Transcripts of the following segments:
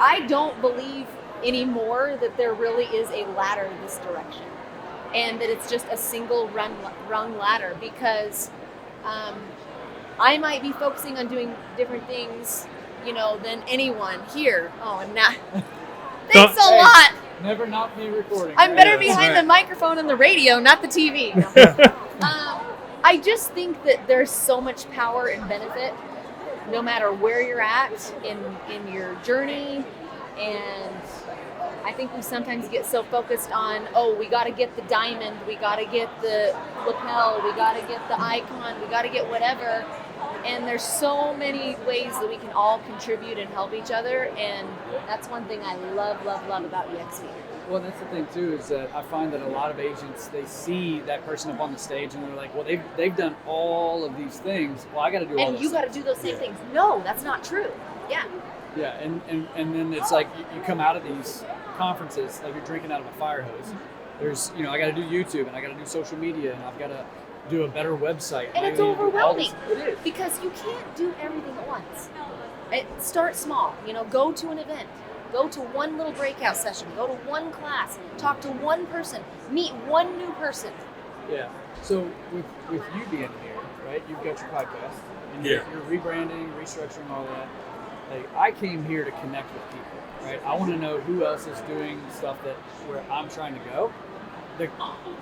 I don't believe anymore that there really is a ladder this direction, and that it's just a single rung ladder, because I might be focusing on doing different things, than anyone here. Oh, and now, thanks a lot. Never not me recording. I'm better behind the microphone and the radio, not the TV. I just think that there's so much power and benefit, no matter where you're at in your journey. And I think we sometimes get so focused on, we got to get the diamond, we got to get the lapel, we got to get the icon, we got to get whatever. And there's so many ways that we can all contribute and help each other. And that's one thing I love about EXP. Well, that's the thing too, is that I find that a lot of agents, they see that person up on the stage and they're like, well, they've done all of these things. Well, I got to do all this. And you got to do those same things. No, that's not true. Yeah. Yeah, and then it's like you come out of these conferences like you're drinking out of a fire hose. There's, I got to do YouTube and I got to do social media and I've got to do a better website. And it's overwhelming. It is. Because you can't do everything at once. Start small. Go to an event. Go to one little breakout session. Go to one class. Talk to one person. Meet one new person. Yeah. So with you being here, right? You've got your podcast. And you're rebranding, restructuring, all that. Like, I came here to connect with people, right? I want to know who else is doing stuff where I'm trying to go.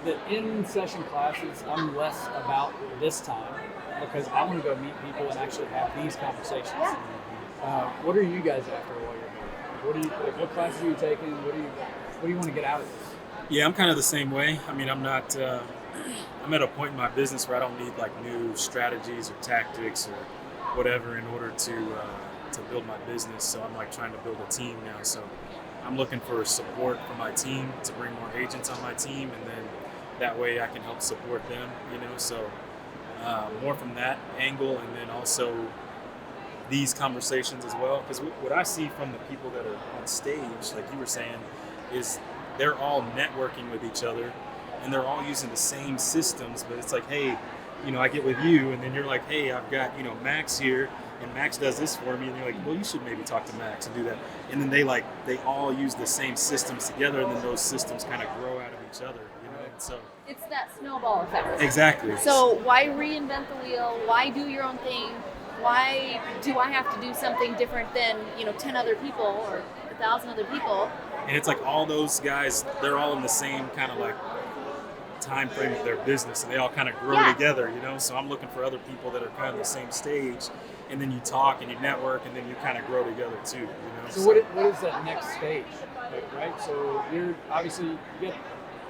The in-session classes, I'm less about this time because I want to go meet people and actually have these conversations. Yeah. What are you guys after while you're here? What classes are you taking? What do you want to get out of this? Yeah, I'm kind of the same way. I mean, I'm not. I'm at a point in my business where I don't need like new strategies or tactics or whatever in order to build my business. So I'm like trying to build a team now. So I'm looking for support from my team to bring more agents on my team, and then that way I can help support them. So more from that angle, and then also these conversations as well. Because what I see from the people that are on stage, like you were saying, is they're all networking with each other, and they're all using the same systems. But it's like, hey, I get with you, and then you're like, hey, I've got Max here, and Max does this for me, and you're like, well, you should maybe talk to Max and do that. And then they all use the same systems together, and then those systems kind of grow out of each other, And so it's that snowball effect. Exactly. So why reinvent the wheel? Why do your own thing? Why do I have to do something different than 10 other people or 1,000 other people? And it's like all those guys, they're all in the same kind of like time frame of their business, and they all kind of grow together, So I'm looking for other people that are kind of the same stage, and then you talk and you network, and then you kind of grow together too, So what is that next stage, right? So you're obviously, you get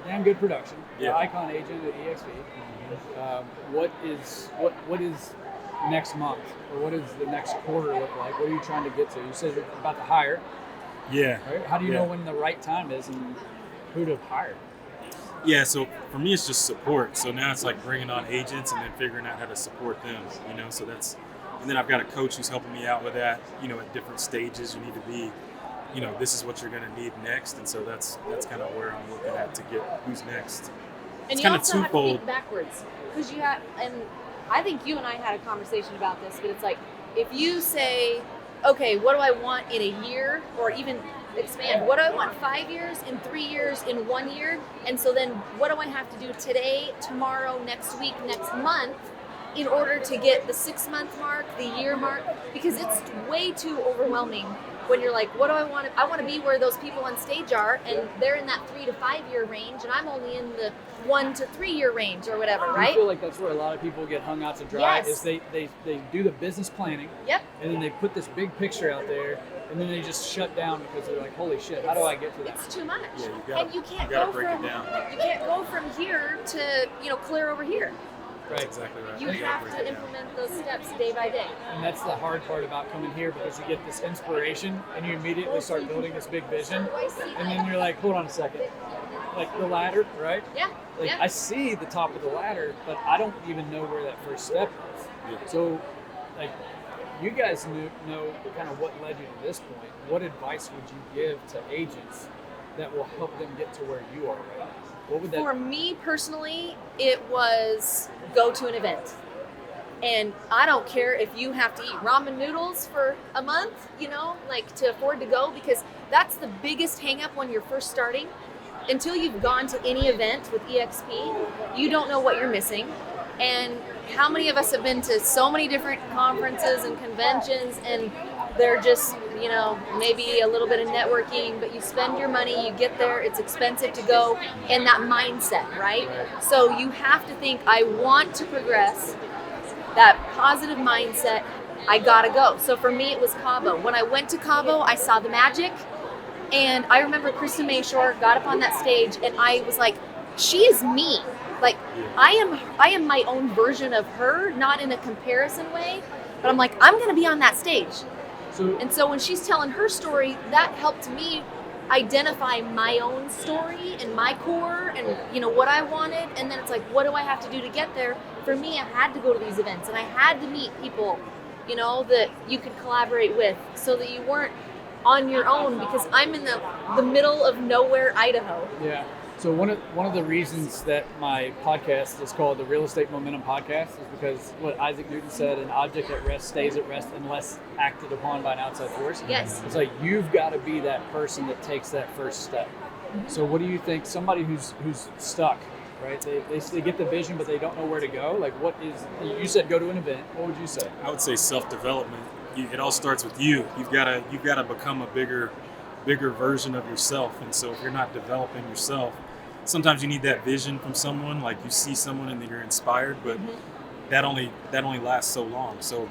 damn good production. You're icon agent at EXP. Mm-hmm. What is next month, or what does the next quarter look like? What are you trying to get to? You said you're about to hire. Yeah. Right? How do you know when the right time is and who to hire? Yeah, so for me, it's just support. So now it's like bringing on agents and then figuring out how to support them, So that's, and then I've got a coach who's helping me out with that, at different stages. You need to be, this is what you're going to need next. And so that's kind of where I'm looking at to get who's next. And you also have to think backwards, because and I think you and I had a conversation about this, but it's like, if you say, okay, what do I want in a year, or even expand, what do I want 5 years, in 3 years, in 1 year? And so then what do I have to do today, tomorrow, next week, next month, in order to get the 6-month mark, the year mark? Because it's way too overwhelming when you're like, what do I want? I want to be where those people on stage are, and they're in that 3 to 5 year range, and I'm only in the 1 to 3 year range or whatever, right? I feel like that's where a lot of people get hung out to dry. Is they do the business planning, and then they put this big picture out there, and then they just shut down because they're like, holy shit, how do I get to that? It's too much. Yeah, and you can't go from here to clear over here. Right. Exactly right. You have to implement those steps day by day. And that's the hard part about coming here, because you get this inspiration and you immediately start building this big vision. And then you're like, hold on a second. Like the ladder, right? Yeah. I see the top of the ladder, but I don't even know where that first step is. Yeah. So, you guys know kind of what led you to this point. What advice would you give to agents that will help them get to where you are right now? What would that? For me personally, it was go to an event. And I don't care if you have to eat ramen noodles for a month, like to afford to go, because that's the biggest hang up when you're first starting. Until you've gone to any event with EXP, you don't know what you're missing. And how many of us have been to so many different conferences and conventions, and they're just, maybe a little bit of networking, but you spend your money, you get there, it's expensive to go, and that mindset, right? So you have to think, I want to progress, that positive mindset, I gotta go. So for me, it was Cabo. When I went to Cabo, I saw the magic, and I remember Kristen Mayshore got up on that stage, and I was like, she is me. Like, I am my own version of her, not in a comparison way, but I'm like, I'm gonna be on that stage. And so when she's telling her story, that helped me identify my own story and my core and what I wanted. And then it's like, what do I have to do to get there? For me, I had to go to these events, and I had to meet people, that you could collaborate with, so that you weren't on your own, because I'm in the middle of nowhere, Idaho. Yeah. So one of the reasons that my podcast is called the Real Estate Momentum Podcast is because what Isaac Newton said, an object at rest stays at rest unless acted upon by an outside force. Yes. It's like, you've got to be that person that takes that first step. Mm-hmm. So what do you think, somebody who's stuck, right? They get the vision, but they don't know where to go. Like, you said go to an event. What would you say? I would say self-development. It all starts with you. You've got to become a bigger version of yourself. And so if you're not developing yourself, sometimes you need that vision from someone, like you see someone and you're inspired, but that only lasts so long. So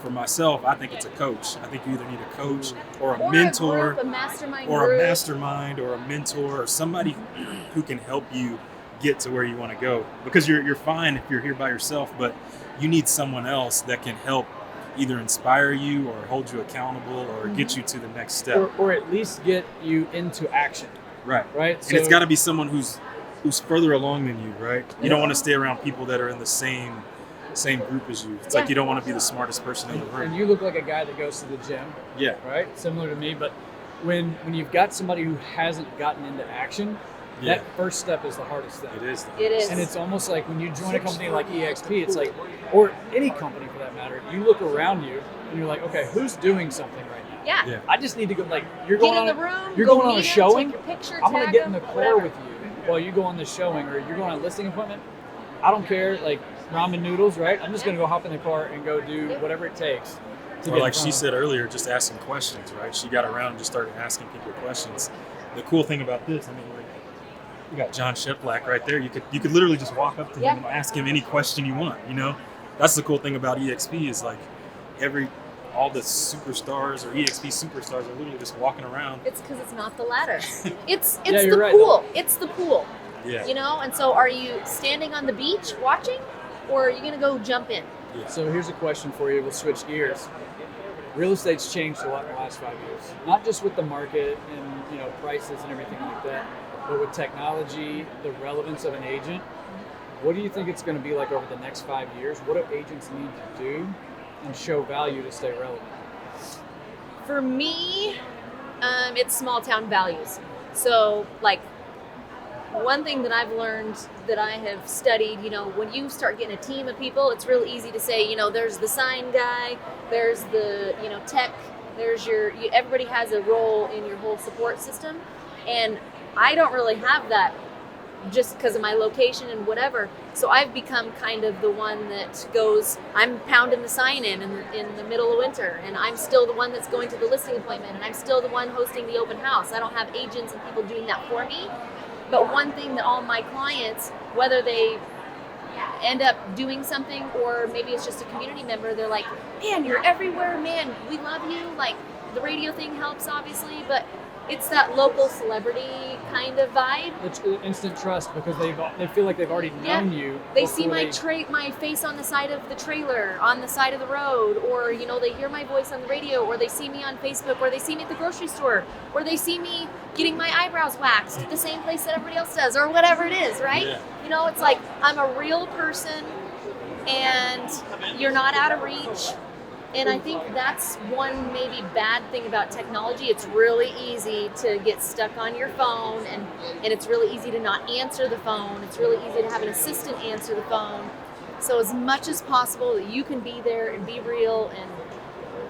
for myself, I think it's a coach. I think you either need a coach or a mentor, a mastermind or group. a mastermind or a mentor or somebody who can help you get to where you want to go. Because you're fine if you're here by yourself, but you need someone else that can help either inspire you or hold you accountable or get you to the next step. Or at least get you into action. Right. So, and it's got to be someone who's further along than you, right? You don't want to stay around people that are in the same group as you. It's like you don't want to be the smartest person in the room. And you look like a guy that goes to the gym. Yeah. Right? Similar to me, but when you've got somebody who hasn't gotten into action, that first step is the hardest thing. It is. It is. And it's almost like when you join a company like EXP, it's like, or any company for that matter, you look around you and you're like, okay, who's doing something right now? Yeah. I just need to go, like, you're Get going in on the room, you're go going on a meet 'em, showing. take your picture, I'm going to tag get in the 'em, car whatever. with you while you go on this showing, or you're going on a listing appointment. I don't care, like ramen noodles, right? I'm just going to go hop in the car and go do whatever it takes. Or like she said earlier, just asking questions, right? She got around and just started asking people questions. The cool thing about this, I mean, you got John Sheplack right there. You could literally just walk up to him and ask him any question you want. That's the cool thing about EXP is like all the superstars or EXP superstars are literally just walking around. It's because it's not the ladder. It's the right, pool. though. It's the pool. Yeah. And so are you standing on the beach watching, or are you going to go jump in? Yeah. So here's a question for you. We'll switch gears. Real estate's changed a lot in the last 5 years. Not just with the market and prices and everything like that, but with technology, the relevance of an agent. What do you think it's going to be like over the next 5 years? What do agents need to do and show value to stay relevant? For me, it's small town values. So, like, one thing that I've learned that I have studied, when you start getting a team of people, it's real easy to say, there's the sign guy, there's the, tech, there's everybody has a role in your whole support system. And I don't really have that just because of my location and whatever. So I've become kind of the one that goes, I'm pounding the sign in the middle of winter, and I'm still the one that's going to the listing appointment, and I'm still the one hosting the open house. I don't have agents and people doing that for me. But one thing that all my clients, whether they end up doing something or maybe it's just a community member, they're like, man, you're everywhere, man, we love you. Like, the radio thing helps, obviously, but it's that local celebrity kind of vibe. It's instant trust because they feel like they've already known you. They see my face on the side of the trailer, on the side of the road, or they hear my voice on the radio, or they see me on Facebook, or they see me at the grocery store, or they see me getting my eyebrows waxed at the same place that everybody else does, or whatever it is, right? Yeah. It's like I'm a real person, and you're not out of reach. And I think that's one maybe bad thing about technology. It's really easy to get stuck on your phone, and it's really easy to not answer the phone. It's really easy to have an assistant answer the phone. So as much as possible that you can be there and be real and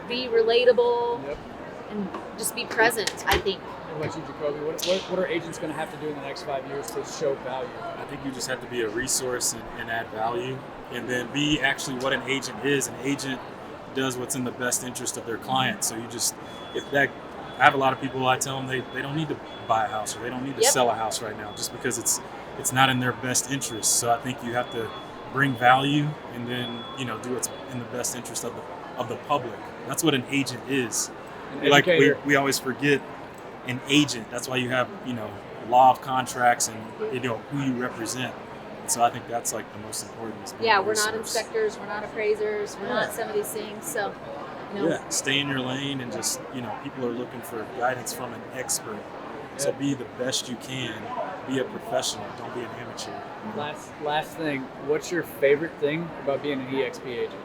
be relatable and just be present, I think. What about you, Jacobe? What are agents going to have to do in the next 5 years to show value? I think you just have to be a resource and add value, and then be actually what an agent is. An agent does what's in the best interest of their client. So I have a lot of people, I tell them they don't need to buy a house or they don't need to sell a house right now just because it's not in their best interest. So I think you have to bring value and then, do what's in the best interest of the public. That's what an agent is. We always forget an agent. That's why you have, law of contracts and, who you represent. So I think that's like the most important. Yeah, we're not inspectors, we're not appraisers, we're not some of these things. So, stay in your lane and just, people are looking for guidance from an expert. So be the best you can. Be a professional. Don't be an amateur. Last thing. What's your favorite thing about being an EXP agent?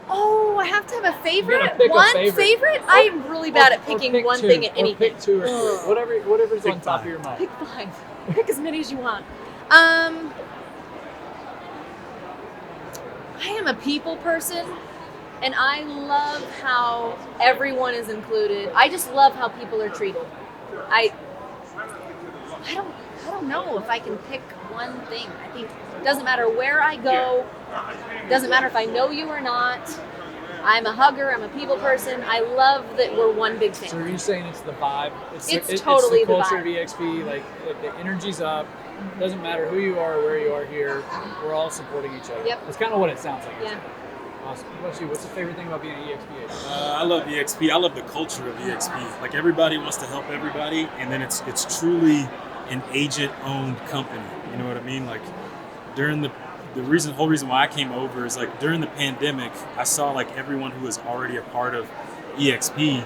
Oh, I have to have a favorite. You gotta pick a favorite. I'm really bad at picking one thing at anything. Pick two or three. Whatever's on top of your mind. Pick 5. Pick as many as you want. I am a people person, and I love how everyone is included. I just love how people are treated. I don't know if I can pick one thing. I think it doesn't matter where I go. It doesn't matter if I know you or not. I'm a hugger. I'm a people person. I love that we're one big family. So are you saying it's the vibe? It's totally the the culture vibe. of EXP. Like the energy's up. Doesn't matter who you are or where you are here. We're all supporting each other. Yep. That's kind of what it sounds like. Yeah. Awesome. What about you? What's the favorite thing about being an EXP agent? I love EXP. I love the culture of EXP. Like everybody wants to help everybody, and then it's truly an agent-owned company. You know what I mean? Like during the whole reason why I came over is like during the pandemic, I saw like everyone who was already a part of EXP,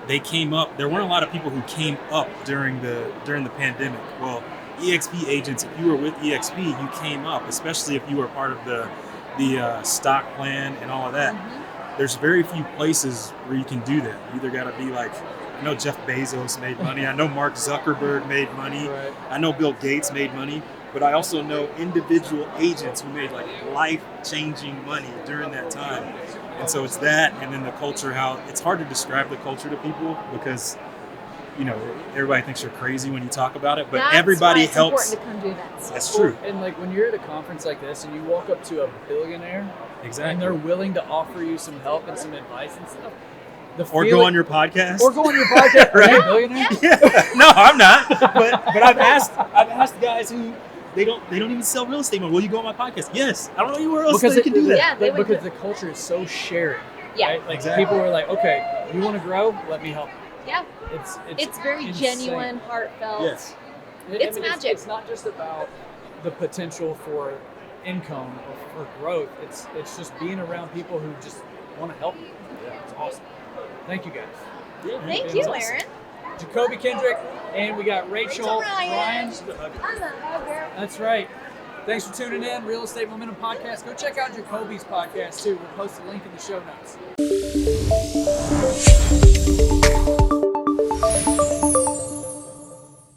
they came up. There weren't a lot of people who came up during the pandemic. Well, EXP agents, if you were with EXP, you came up, especially if you were part of the stock plan and all of that. Mm-hmm. There's very few places where you can do that. You either got to be like, I know Jeff Bezos made money. I know Mark Zuckerberg made money. Right. I know Bill Gates made money. But I also know individual agents who made like life-changing money during that time. And so it's that, and then the culture, how it's hard to describe the culture to people because, everybody thinks you're crazy when you talk about it, but That's everybody why it's helps. important to come do events. That's true. And like when you're at a conference like this and you walk up to a billionaire Exactly. and they're willing to offer you some help and some advice and stuff. Go on your podcast. Or go on your podcast. Right? Are you a billionaire? Yeah. No, I'm not. But I've asked guys who they don't even sell real estate. Will you go on my podcast? Yes. I don't know anywhere else that you can do that. Yeah, because the culture is so sharing. Yeah. Right? Like Exactly. people are like, okay, you want to grow? Let me help you. Yeah. It's very insane. genuine, heartfelt. Yes. It's magic. It's not just about the potential for income or for growth. It's just being around people who just want to help you. Yeah, it's awesome. Thank you guys. Yeah, Thank it you, was awesome. Aaron. Jacobe Kendrick, and we got Rachel Ryan. I'm a hugger. That's right. Thanks for tuning in. Real Estate Momentum Podcast. Go check out Jacobe's podcast too. We'll post a link in the show notes.